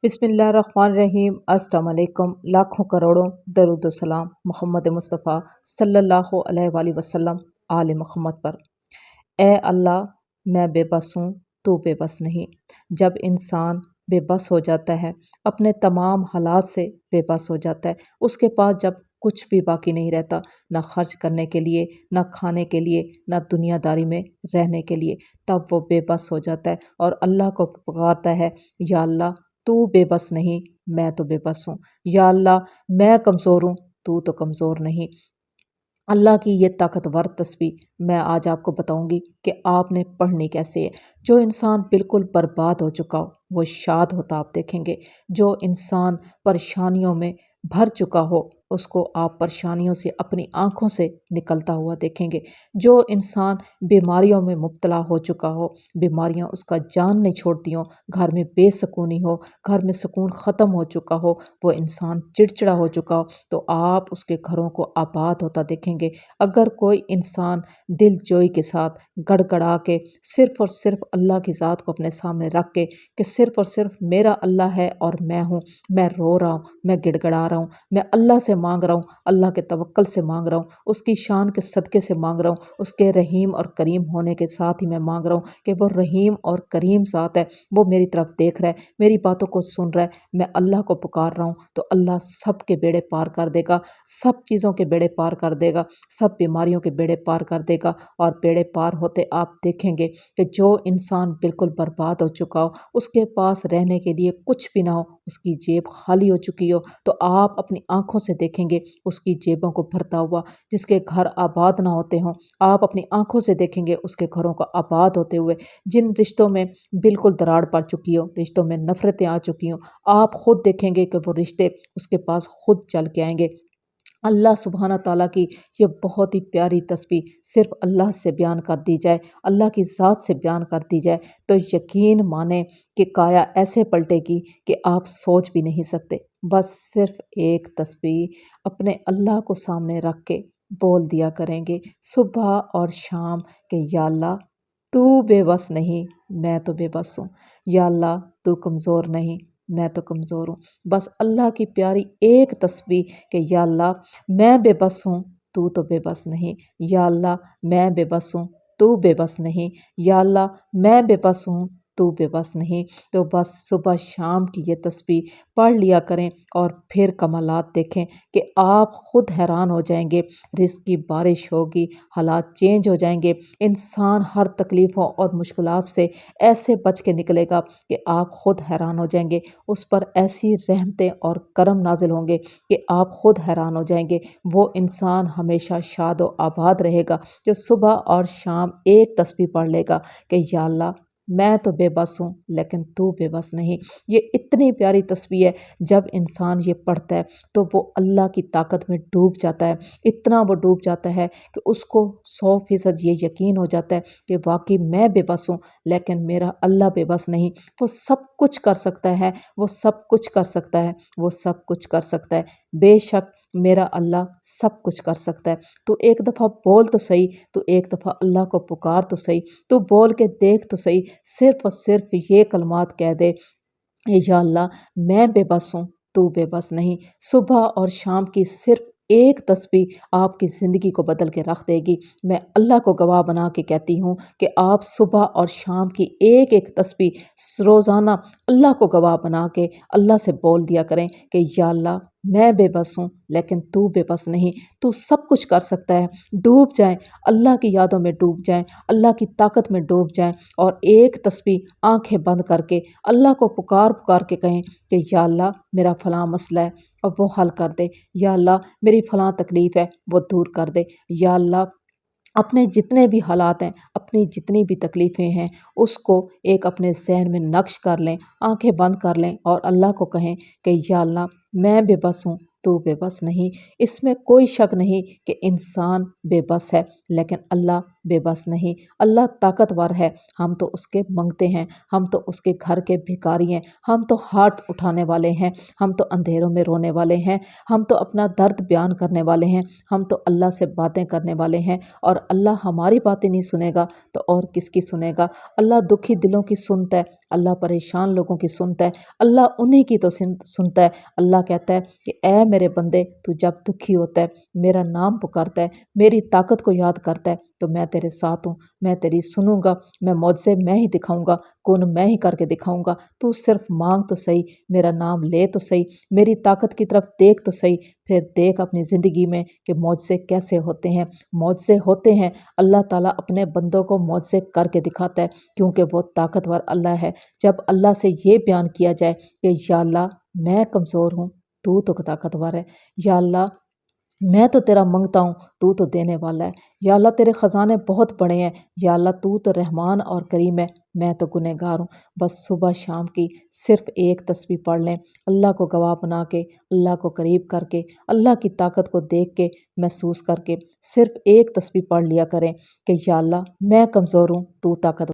बिस्मिल्लाहिर्रहमानिर्रहीम। अस्सलाम वालेकुम। लाखों करोड़ों दरूद व सलाम मोहम्मद मुस्तफ़ा सल्लल्लाहु अलैहि वसल्लम आले मोहम्मद पर। ए अल्लाह, मैं बेबस हूँ, तू बेबस नहीं। जब इंसान बेबस हो जाता है, अपने तमाम हालात से बेबस हो जाता है, उसके पास जब कुछ भी बाकी नहीं रहता, ना खर्च करने के लिए, ना खाने के लिए, ना दुनियादारी में रहने के लिए, तब वो बेबस हो जाता है और अल्लाह को पुकारता है, या अल्लाह तू बेबस नहीं, मैं तो बेबस हूँ। या अल्लाह, मैं कमज़ोर हूँ, तू तो कमज़ोर नहीं। अल्लाह की ये ताकतवर तस्बीह मैं आज आपको बताऊंगी कि आपने पढ़नी कैसे है। जो इंसान बिल्कुल बर्बाद हो चुका हो, वो शाद होता आप देखेंगे। जो इंसान परेशानियों में भर चुका हो, उसको आप परेशानियों से अपनी आंखों से निकलता हुआ देखेंगे। जो इंसान बीमारियों में मुब्तला हो चुका हो, बीमारियां उसका जान नहीं छोड़ती हों, घर में बेसुकूनी हो, घर में सुकून ख़त्म हो चुका हो, वो इंसान चिड़चिड़ा हो चुका हो, तो आप उसके घरों को आबाद होता देखेंगे। अगर कोई इंसान दिल जोई के साथ गड़गड़ा के सिर्फ़ और सिर्फ़ अल्लाह की ज़ात को अपने सामने रख के कि सिर्फ़ और सिर्फ़ मेरा अल्लाह है और मैं हूँ, मैं रो रहा हूँ, मैं गिड़गिड़ा रहा हूँ, मैं अल्लाह से माँग रहा हूँ, अल्लाह के तवक्कुल से माँग रहा हूँ, उसकी शान के सदक़े से माँग रहा हूँ, उसके रहीम और करीम होने के साथ ही मैं माँग रहा हूँ कि वो रहीम और करीम ज़ात है, वो मेरी तरफ देख रहा है, मेरी बातों को सुन रहा है। मैं अल्लाह को पुकार रहा हूँ, तो अल्लाह सब के बेड़े पार कर देगा, सब चीज़ों के बेड़े पार कर देगा, सब बीमारियों के बेड़े पार कर देगा। और बेड़े पार होते आप देखेंगे कि जो इंसान बिल्कुल बर्बाद हो चुका हो, उसके पास रहने के लिए कुछ भी ना हो, उसकी जेब खाली हो चुकी हो, तो आप अपनी आँखों से देखेंगे उसकी जेबों को भरता हुआ। जिसके घर आबाद ना होते हों, आप अपनी आँखों से देखेंगे उसके घरों को आबाद होते हुए। जिन रिश्तों में बिल्कुल दरार पड़ चुकी हो, रिश्तों में नफ़रतें आ चुकी हों, आप खुद देखेंगे कि वो रिश्ते उसके पास खुद चल के आएँगे। अल्लाह सुब्हाना तआला की ये बहुत ही प्यारी तस्बीह सिर्फ़ अल्लाह से बयान कर दी जाए, अल्लाह की ज़ात से बयान कर दी जाए, तो यकीन मानें कि काया ऐसे पलटेगी कि आप सोच भी नहीं सकते। बस सिर्फ़ एक तस्बीह अपने अल्लाह को सामने रख के बोल दिया करेंगे सुबह और शाम कि या अल्लाह तू बेबस नहीं, मैं तो बेबस हूँ। या अल्लाह तू कमज़ोर नहीं, मैं तो कमज़ोर हूँ। बस अल्लाह की प्यारी एक तस्बीह कि या अल्लाह मैं बेबस हूँ, तू तो बेबस नहीं। या अल्लाह मैं बेबस हूँ, तू बेबस नहीं। या अल्लाह मैं बेबस हूँ, तू बेबस नहीं। तो बस सुबह शाम की ये तस्बीह पढ़ लिया करें और फिर कमालात देखें कि आप खुद हैरान हो जाएँगे। रिज़्क की बारिश होगी, हालात चेंज हो जाएँगे, इंसान हर तकलीफ़ों और मुश्किलात से ऐसे बच के निकलेगा कि आप खुद हैरान हो जाएँगे। उस पर ऐसी रहमतें और करम नाज़िल होंगे कि आप खुद हैरान हो जाएँगे। वो इंसान हमेशा शाद व आबाद रहेगा जो सुबह और शाम एक तस्बीह पढ़ लेगा कि या अल्लाह मैं तो बेबस हूँ, लेकिन तू बेबस नहीं। ये इतनी प्यारी तस्बीह है, जब इंसान ये पढ़ता है तो वो अल्लाह की ताकत में डूब जाता है। इतना वो डूब जाता है कि उसको 100% ये यकीन हो जाता है कि वाक़ई मैं बेबस हूँ, लेकिन मेरा अल्लाह बेबस नहीं। वो सब कुछ कर सकता है, वो सब कुछ कर सकता है, वो सब कुछ कर सकता है। बेशक मेरा अल्लाह सब कुछ कर सकता है। तू एक दफ़ा बोल तो सही, तू एक दफ़ा अल्लाह को पुकार तो सही, तू बोल के देख तो सही, सिर्फ़ और सिर्फ़ ये कलमात कह दे, या अल्लाह मैं बेबस हूँ, तू बेबस नहीं। सुबह और शाम की सिर्फ़ एक तस्बीह आपकी ज़िंदगी को बदल के रख देगी। मैं अल्लाह को गवाह बना के कहती हूँ कि आप सुबह और शाम की एक-एक तस्बीह रोज़ाना अल्लाह को गवाह बना के अल्लाह से बोल दिया करें कि या अल्लाह मैं बेबस हूँ, लेकिन तू बेबस नहीं, तू सब कुछ कर सकता है। डूब जाएँ, अल्लाह की यादों में डूब जाएँ, अल्लाह की ताकत में डूब जाएँ और एक तस्बीह आँखें बंद करके अल्लाह को पुकार-पुकार के कहें कि या अल्लाह मेरा फलाँ मसला है और वो हल कर दे। या अल्लाह मेरी फलाँ तकलीफ़ है, वो दूर कर दे। या अल्लाह अपने जितने भी हालात हैं, अपनी जितनी भी तकलीफ़ें हैं, उसको एक अपने ज़हन में नक्श कर लें, आँखें बंद कर लें और अल्लाह को कहें कि या अल्लाह मैं बेबस हूँ, تو بے بس نہیں۔ اس میں کوئی شک نہیں کہ انسان بے بس ہے، لیکن اللہ بے بس نہیں۔ اللہ طاقتور ہے، ہم تو اس کے منگتے ہیں، ہم تو اس کے گھر کے بھکاری ہیں، ہم تو ہاتھ اٹھانے والے ہیں، ہم تو اندھیروں میں رونے والے ہیں، ہم تو اپنا درد بیان کرنے والے ہیں، ہم تو اللہ سے باتیں کرنے والے ہیں، اور اللہ ہماری باتیں نہیں سنے گا تو اور کس کی سنے گا؟ اللہ دکھی دلوں کی سنتا ہے، اللہ پریشان لوگوں کی سنتا ہے، اللہ انہی کی تو سنتا ہے۔ اللہ کہتا ہے کہ اے میرے بندے، تو جب دکھی ہوتا ہے، میرا نام پکارتا ہے، میری طاقت کو یاد کرتا ہے، تو میں تیرے ساتھ ہوں، میں تیری سنوں گا، میں معجزے میں ہی دکھاؤں گا، کون میں ہی کر کے دکھاؤں گا۔ تو صرف مانگ تو صحیح، میرا نام لے تو صحیح، میری طاقت کی طرف دیکھ تو صحیح، پھر دیکھ اپنی زندگی میں کہ معجزے کیسے ہوتے ہیں۔ معجزے ہوتے ہیں، اللہ تعالیٰ اپنے بندوں کو معجزے کر کے دکھاتا ہے، کیونکہ وہ طاقتور اللہ ہے۔ جب اللہ سے یہ بیان کیا جائے کہ یا اللہ میں کمزور ہوں، تو طاقتور ہے، یا اللہ میں تو تیرا منگتا ہوں، تو دینے والا ہے، یا اللہ تیرے خزانے بہت بڑے ہیں، یا اللہ تو رحمان اور کریم ہے، میں تو گنہگار ہوں۔ بس صبح شام کی صرف ایک تسبیح پڑھ لیں، اللہ کو گواہ بنا کے، اللہ کو قریب کر کے، اللہ کی طاقت کو دیکھ کے، محسوس کر کے صرف ایک تسبیح پڑھ لیا کریں کہ یا اللہ میں کمزور ہوں، تو طاقتور